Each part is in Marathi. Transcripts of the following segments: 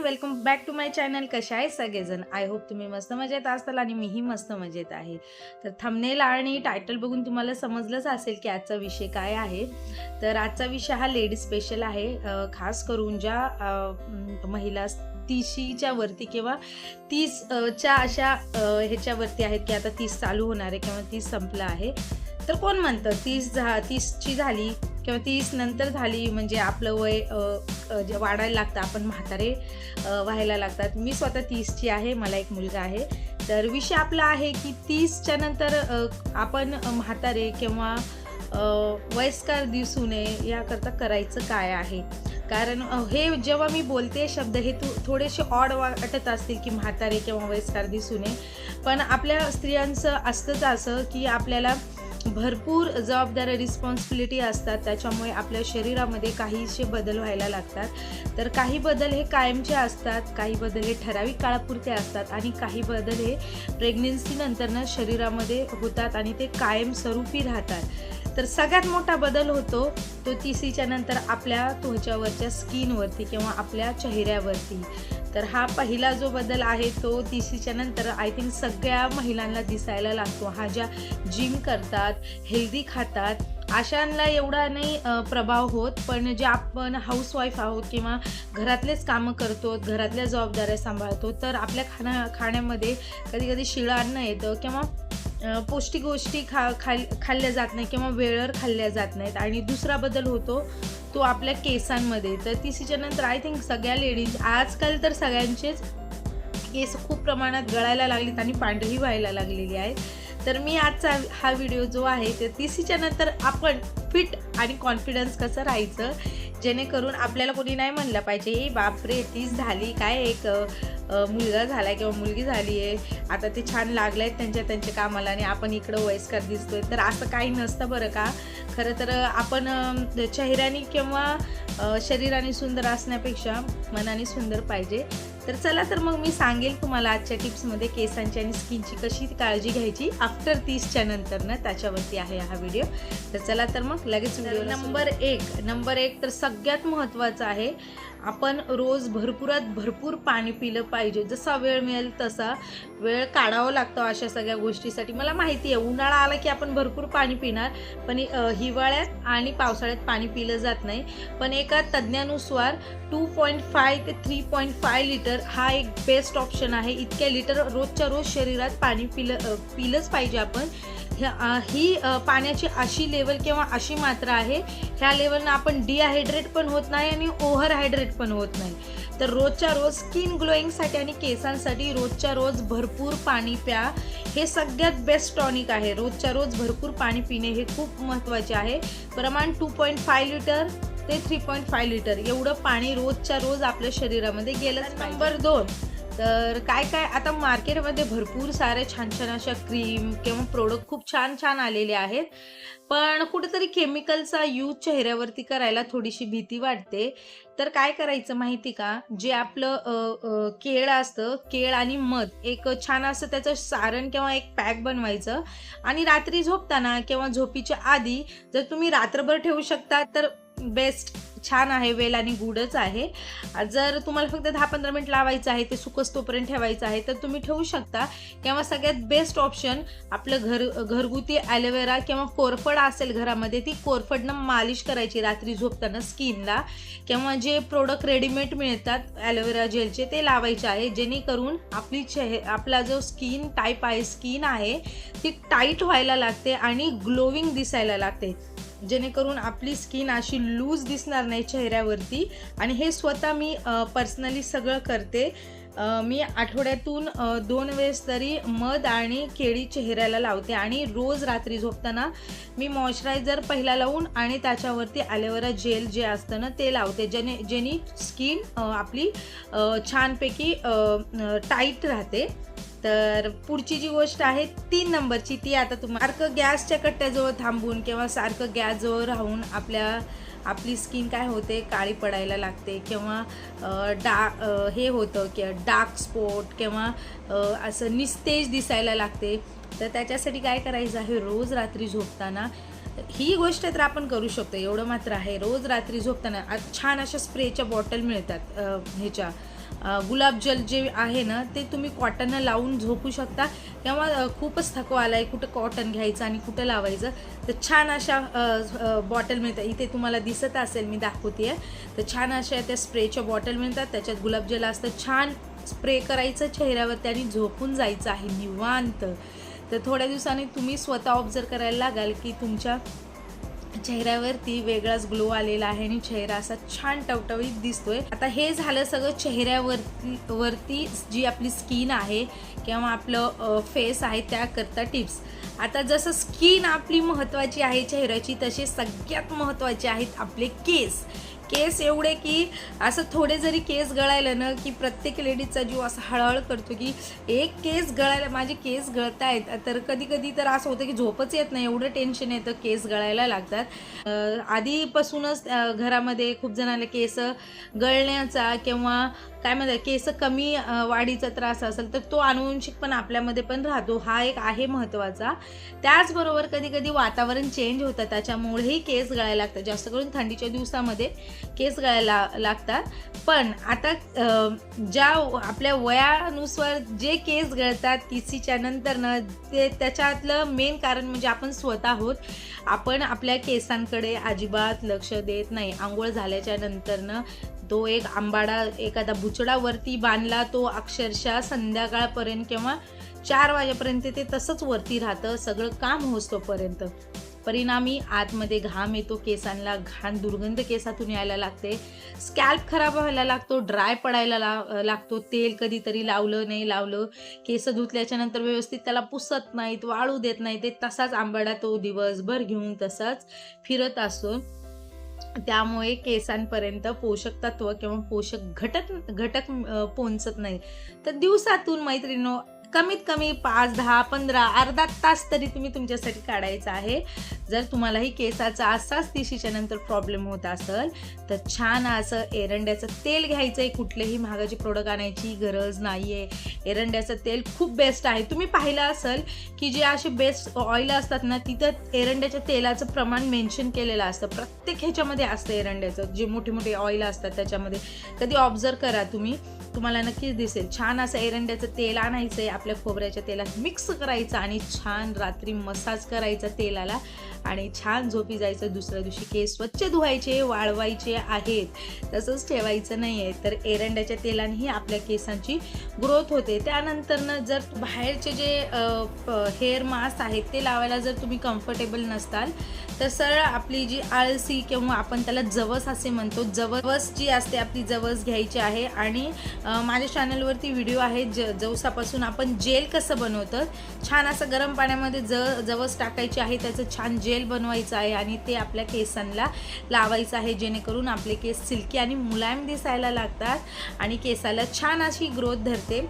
Welcome back to my channel. कशा आहे सगळेजण? आय होप तुम्ही मस्त मजेत असाल आणि मीही मस्त मजेत आहे. तर थंबनेल आणि टायटल बघून तुम्हाला समजलंच असेल की आजचा विषय काय आहे. तर आजचा विषय हा लेडीज स्पेशल आहे. खास करून ज्या महिला 30च्या वरती किंवा 30च्या अशा ह्याच्यावरती आहेत की आता 30 चालू होणार आहे किंवा 30 संपलं आहे. तर कोण म्हणतं 30ची झाली किंवा 30 नंतर झाली म्हणजे आपलं वय वाढायला लागतं, आपण म्हातारे व्हायला लागतात. मी स्वतः 30ची आहे, मला एक मुलगा आहे. तर विषय आपला आहे की 30च्या नंतर आपण म्हातारे किंवा वयस्कर दिसू नये याकरता करायचं काय आहे. कारण हे जेव्हा मी बोलते शब्द हे थोडेसे ऑड वाटत असतील की म्हातारे किंवा वयस्कर दिसू नये, पण आपल्या स्त्रियांचं असतंच असं की आपल्याला भरपूर जबाबदाऱ्या रिस्पॉन्सिबिलिटी असतात. त्याच्यामुळे आपल्या शरीरामध्ये काहीसे बदल व्हायला लागतात. तर काही बदल हे कायमचे असतात, काही बदल हे ठराविक काळापुरते असतात आणि काही बदल हे प्रेग्नेन्सीनंतरनं शरीरामध्ये होतात आणि ते कायमस्वरूपी राहतात. तर सगळ्यात मोठा बदल होतो तो 30च्या नंतर आपल्या त्वचावरच्या स्किनवरती किंवा आपल्या चेहऱ्यावरती. तर हा पहिला जो बदल आहे तो 30च्या नंतर आय थिंक सगळ्या महिलांना दिसायला लागतो. हा ज्या जिम करतात, हेल्दी खातात अशांना एवढा नाही प्रभाव होत, पण जे आपण हाऊसवाईफ आहोत किंवा घरातलेच कामं करतो, घरातल्या जबाबदाऱ्या सांभाळतो, तर आपल्या खाण्यामध्ये कधी कधी शिळं अन्न येतं किंवा पौष्टिक गोष्टी खाल्ल्या जात नाही किंवा वेळेवर खाल्ल्या जात नाहीत. आणि दुसरा बदल होतो तो आपल्या केसांमध्ये. तर 30च्या नंतर आय थिंक सगळ्या लेडीज, आजकाल तर सगळ्यांचेच केस खूप प्रमाणात गळायला लागलेत आणि पांढरी व्हायला लागलेली आहे. तर मी आजचा हा व्हिडिओ जो आहे ते 30च्या नंतर आपण फिट आणि कॉन्फिडन्स कसं राहायचं, जेणेकरून आपल्याला कोणी नाही म्हणलं पाहिजे ए बापरे 30 झाली, काय एक मुलगा झाला किंवा मुलगी झाली आहे, आता ते छान लागले आहेत त्यांच्या कामाला आणि आपण इकडं वयस्कर दिसतोय. तर असं काही नसतं बरं का. खरं तर आपण चेहऱ्याने किंवा शरीराने सुंदर असण्यापेक्षा मनाने सुंदर पाहिजे. तर चला तर मग मी सांगेल तुम्हाला आजच्या टिप्समध्ये केसांची आणि स्किनची कशी काळजी घ्यायची आफ्टर 30च्या नंतर ना, त्याच्यावरती आहे हा व्हिडिओ. तर चला तर मग लगेच व्हिडिओ. नंबर एक तर सगळ्यात महत्त्वाचं आहे, आपण रोज भरपूर पाणी पिलं पाहिजे. जसा वेळ मिळेल तसा वेळ काढावा लागतो अशा सगळ्या गोष्टीसाठी. मला माहिती आहे उन्हाळा आला की आपण भरपूर पाणी पिणार, पण हिवाळ्यात आणि पावसाळ्यात पाणी पिलं जात नाही. पण एका तज्ज्ञानुसार 2.5 ते 3.5 लिटर हा एक बेस्ट ऑप्शन आहे. इतक्या लिटर रोजच्या रोज शरीरात पाणी पिलंच पाहिजे आपण. ही पाण्याची अशी लेवल किंवा अशी मात्रा आहे, ह्या लेवलनं आपण डिहायड्रेट पण होत नाही आणि ओव्हर हायड्रेट पण होत नाही. तर रोजच्या रोज स्किन ग्लोईंगसाठी आणि केसांसाठी रोजच्या रोज भरपूर पाणी प्या. हे सगळ्यात बेस्ट टॉनिक आहे. रोजच्या रोज भरपूर पाणी पिणे हे खूप महत्त्वाचे आहे. प्रमाण 2.5 लिटर ते 3.5 लिटर एवढं पाणी रोजच्या रोज आपल्या शरीरामध्ये गेलंच पाहिजे. नंबर 2 तर काय आता मार्केटमध्ये भरपूर सारे छान अशा क्रीम किंवा प्रोडक्ट खूप छान आलेले आहेत, पण कुठेतरी केमिकलचा यूज चेहऱ्यावरती करायला थोडीशी भीती वाटते. तर काय करायचं माहिती का, जे आपलं केळ असतं, केळ आणि मध एक छान असं त्याचं सारण किंवा एक पॅक बनवायचं आणि रात्री झोपताना किंवा झोपीच्या आधी जर तुम्ही रात्रभर ठेवू शकता तर बेस्ट, छान आहे, वेल आणि गुडच आहे. जर तुम्हाला फक्त 10-15 मिनिट लावायचं आहे, ते सुकस तोपर्यंत ठेवायचं आहे, तर तुम्ही ठेवू शकता. किंवा सगळ्यात बेस्ट ऑप्शन आपलं घरगुती ॲलोवेरा किंवा कोरफड असेल घरामध्ये, ती कोरफडनं मालिश करायची रात्री झोपताना स्किनला. किंवा जे प्रोडक्ट रेडीमेड मिळतात ॲलोवेरा जेलचे ते लावायचे आहे, जेणेकरून आपला जो स्किन टाईप आहे, स्किन आहे ती टाईट व्हायला लागते आणि ग्लोविंग दिसायला लागते, जेणेकरून आपली स्किन अशी लूज दिसणार नाही चेहऱ्यावरती. आणि हे स्वतः मी पर्सनली सगळं करते. मी आठवड्यातून 2 वेळेस तरी मध आणि केळी चेहऱ्याला लावते आणि रोज रात्री झोपताना मी मॉइश्चरायझर पहिला लावून आणि त्याच्यावरती ॲलोवेरा जेल जे असतं ना ते लावते, जेणे स्किन आपली छानपैकी टाईट राहते. तर पुढची जी गोष्ट आहे 3 नंबरची, ती आता तुम्हाला सारखं गॅसच्या कट्ट्याजवळ थांबून किंवा सारखं गॅसजवळ राहून आपली स्किन काय होते, काळी पडायला लागते किंवा हे होतं की डार्क स्पॉट किंवा असं निस्तेज दिसायला लागते. तर त्याच्यासाठी काय करायचं आहे, रोज रात्री झोपताना ही गोष्ट तर आपण करू शकतो, एवढं मात्र आहे, रोज रात्री झोपताना छान अशा स्प्रेच्या बॉटल मिळतात ह्याच्या गुलाबजल जे आहे ना ते तुम्ही कॉटनला लावून झोपू शकता, किंवा खूपच थकवा आलाय कुठं कॉटन घ्यायचं आणि कुठं लावायचं, तर छान अशा बॉटल मिळतात. इथे तुम्हाला दिसत असेल, मी दाखवते आहे. तर छान अशा त्या स्प्रेच्या बॉटल मिळतात, त्याच्यात गुलाबजल असतं. छान स्प्रे करायचं चेहऱ्यावर आणि झोपून जायचं आहे निवांत. तर थोड्या दिवसांनी तुम्ही स्वतः ऑब्झर्व करायला लागाल की तुमच्या चेहऱ्यावरती वेगळाच ग्लो आलेला आहे आणि चेहरा असा छान टवटवीत दिसतोय. आता हे झालं सगळं चेहऱ्यावरती जी आपली स्किन आहे किंवा आपलं फेस आहे त्याकरता टिप्स. आता जसं स्किन आपली महत्त्वाची आहे चेहऱ्याची, तसे सगळ्यात महत्त्वाचे आहेत आपले केस. केस एवढे की असं थोडे जरी केस गळायला ना की प्रत्येक लेडीजचा जीव असा हळहळ करतो की एक केस गळायला, माझे केस गळतायत. तर कधी कधी तर असं होतं की झोपच येत नाही, एवढं टेन्शन येतं, केस गळायला लागतात. आधीपासूनच घरामध्ये खूप जणांना केस गळण्याचा किंवा काय म्हणतात केस कमी वाढीचा त्रास असेल तर तो अनुवंशिक पण आपल्यामध्ये पण राहतो, हा एक आहे महत्त्वाचा. त्याचबरोबर कधी कधी वातावरण चेंज होतं, त्याच्यामुळेही केस गळायला लागतात. जास्त करून थंडीच्या दिवसामध्ये केस गळायला लागतात. पण आता ज्या आपल्या वयानुसार जे केस गळतात 30च्या नंतर ना, ते त्याच्यातलं मेन कारण म्हणजे आपण स्वतः आहोत. आपण आपल्या केसांकडे अजिबात लक्ष देत नाही. आंघोळ झाल्याच्या नंतरनं तो एक आंबाडा एखादा बुचडावरती बांधला, तो अक्षरशः संध्याकाळपर्यंत किंवा 4 वाजेपर्यंत ते तसंच वरती राहतं, सगळं काम होतोपर्यंत. परिणामी आतमध्ये घाम येतो केसांना, घाण दुर्गंध केसातून यायला लागते, स्कॅल्प खराब व्हायला लागतो, ड्राय पडायला लागतो. तेल कधीतरी लावलं नाही लावलं, केस धुतल्याच्या नंतर व्यवस्थित त्याला पुसत नाहीत, वाळू देत नाही, ते तसाच आंबाडा तो दिवसभर घेऊन तसाच फिरत असतो. त्यामुळे केसांपर्यंत पोषक तत्व किंवा पोषक घटक पोहोचत नाही. तर दिवसातून मैत्रिणींनो कमीत कमी 5, 10, 15 अर्धा तास तरी तुम्ही तुमच्यासाठी काढायचा आहे. जर तुम्हालाही केसाचा असाच 30च्या नंतर प्रॉब्लेम होत असेल तर छान असं एरंड्याचं तेल घ्यायचं आहे. कुठलेही महागाचे प्रोडक्ट आणायची गरज नाही आहे. एरंड्याचं तेल खूप बेस्ट आहे. तुम्ही पाहिलं असेल की जे असे बेस्ट ऑइल असतात ना, तिथं एरंड्याच्या तेलाचं प्रमाण मेन्शन केलेलं असतं. प्रत्येक ह्याच्यामध्ये असतं एरंड्याचं, जे मोठे मोठे ऑइल असतात त्याच्यामध्ये. कधी ऑब्झर्व करा तुम्ही, तुम्हाला नक्कीच दिसेल. छान असं एरंड्याचं तेल आणायचं आहे, आपल्या खोबऱ्याच्या तेलात मिक्स करायचं आणि छान रात्री मसाज करायचा तेलाला आणि छान झोपी जायचं. दुसऱ्या दिवशी केस स्वच्छ धुवायचे, वाळवायचे आहेत, तसंच ठेवायचं नाही आहे. तर एरंड्याच्या तेलानेही आपल्या केसांची ग्रोथ होते. त्यानंतरनं जर बाहेरचे जे हेअर मास्क आहेत ते लावायला जर तुम्ही कम्फर्टेबल नसताल तर सरळ आपली जी आळसी किंवा आपण त्याला जवस असे म्हणतो, जवस जी असते आपली जवस घ्यायची आहे. आणि माझ्या चॅनलवरती व्हिडिओ आहे जवसापासून आपण जेल कसं बनवतं. छान असं गरम पाण्यामध्ये जवस टाकायचे आहे, त्याचं छान जेल बनवायचं आहे आणि ते आपल्या केसांना लावायचं आहे, जेणेकरून आपले केस सिल्की आणि मुलायम दिसायला लागतात आणि केसाला छान अशी ग्रोथ धरते.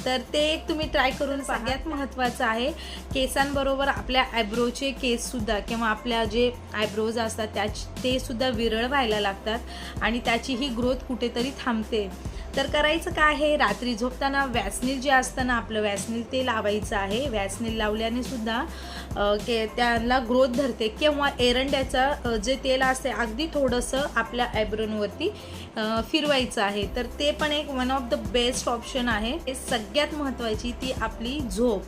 तर ते एक तुम्ही ट्राय करून. सगळ्यात महत्त्वाचं आहे केसांबरोबर आपल्या आयब्रोचे केससुद्धा किंवा आपल्या जे आयब्रोज असतात ते सुद्धा विरळ व्हायला लागतात आणि त्याची ही ग्रोथ कुठेतरी थांबते. तर करायचं काय आहे, रात्री झोपताना वॅसनील जे असतं ना आपलं, वॅसनील ते लावायचं आहे. वॅसनील लावल्याने सुद्धा त्याला ग्रोथ धरते. किंवा एरंड्याचं जे तेल असते अगदी थोडंसं आपल्या आयब्रोनवरती फिरवायचं आहे. तर ते पण एक one of the best option आहे. सगळ्यात महत्त्वाची ती आपली झोप.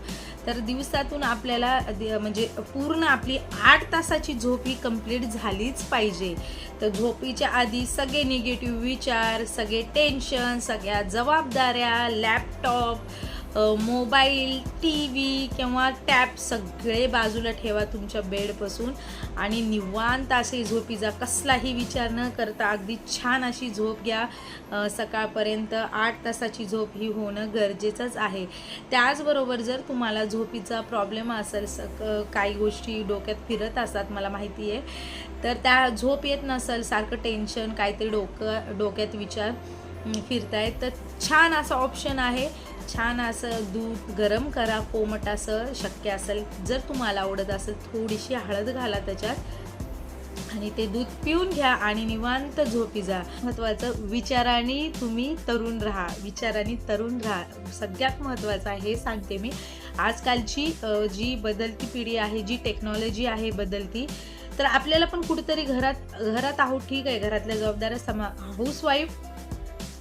तर दिवसातून आपल्याला म्हणजे पूर्ण आपली 8 तासाची झोप ही कंप्लीट झालीच पाहिजे. तर झोपीच्या आधी सगळे निगेटिव्ह विचार, सगळे टेन्शन, सगळ्या जबाबदाऱ्या, लॅपटॉप, मोबाईल, टी व्ही किंवा टॅब सगळे बाजूला ठेवा तुमच्या बेडपासून आणि निवांत असे झोपी जा. कसलाही विचार न करता अगदी छान अशी झोप घ्या. सकाळपर्यंत 8 तासाची झोप ही होणं गरजेचंच आहे. त्याचबरोबर जर तुम्हाला झोपीचा प्रॉब्लेम असेल, काही गोष्टी डोक्यात फिरत असतात मला माहिती आहे, तर त्या झोप येत नसेल, सारखं टेन्शन, काहीतरी डोक्यात विचार फिरतायत, तर छान असं ऑप्शन आहे. छान असं दूध गरम करा, कोमट असं शक्य असेल, जर तुम्हाला आवडत असेल थोडीशी हळद घाला त्याच्यात आणि ते दूध पिऊन घ्या आणि निवांत झोपी जा. महत्त्वाचं, विचारांनी तुम्ही तरुण राहा, विचारांनी तरुण राहा, सगळ्यात महत्त्वाचं आहे हे सांगते मी. आजकालची जी बदलती पिढी आहे, जी टेक्नॉलॉजी आहे बदलती, तर आपल्याला पण कुठेतरी घरात आहोत ठीक आहे, घरातल्या जबाबदाऱ्या हाऊसवाईफ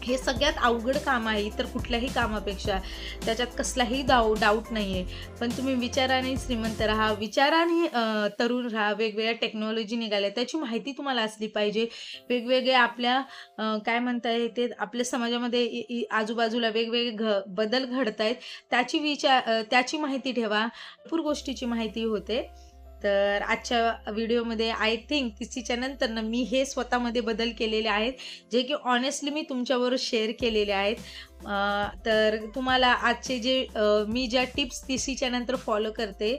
हे सगळ्यात अवघड काम आहे इतर कुठल्याही कामापेक्षा, त्याच्यात कसलाही डाऊट नाही आहे. पण तुम्ही विचाराने श्रीमंत राहा, विचाराने तरुण राहा. वेगवेगळ्या टेक्नॉलॉजी निघाल्या त्याची माहिती तुम्हाला असली पाहिजे. वेगवेगळे आपल्या काय म्हणता येते आपल्या समाजामध्ये आजूबाजूला वेगवेगळे बदल घडत आहेत त्याची माहिती ठेवा. भरपूर गोष्टीची माहिती होते. तर आजच्या व्हिडिओमध्ये आय थिंक 30च्या नंतर मी हे स्वतःमध्ये बदल केलेले आहेत, जे की ऑनेस्टली मी तुमच्याबरोबर शेअर केलेले आहेत. तर तुम्हाला आजचे जे मी ज्या टिप्स 30च्या नंतर फॉलो करते,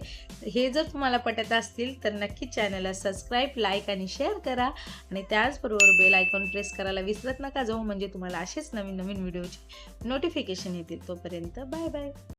हे जर तुम्हाला पटत असतील तर नक्कीच चॅनलला सबस्क्राईब, लाईक आणि शेअर करा आणि त्याचबरोबर बेल आयकॉन प्रेस करायला विसरत नका जाऊ, म्हणजे तुम्हाला असेच नवीन नवीन व्हिडिओचे नोटिफिकेशन येतील. तोपर्यंत बाय बाय.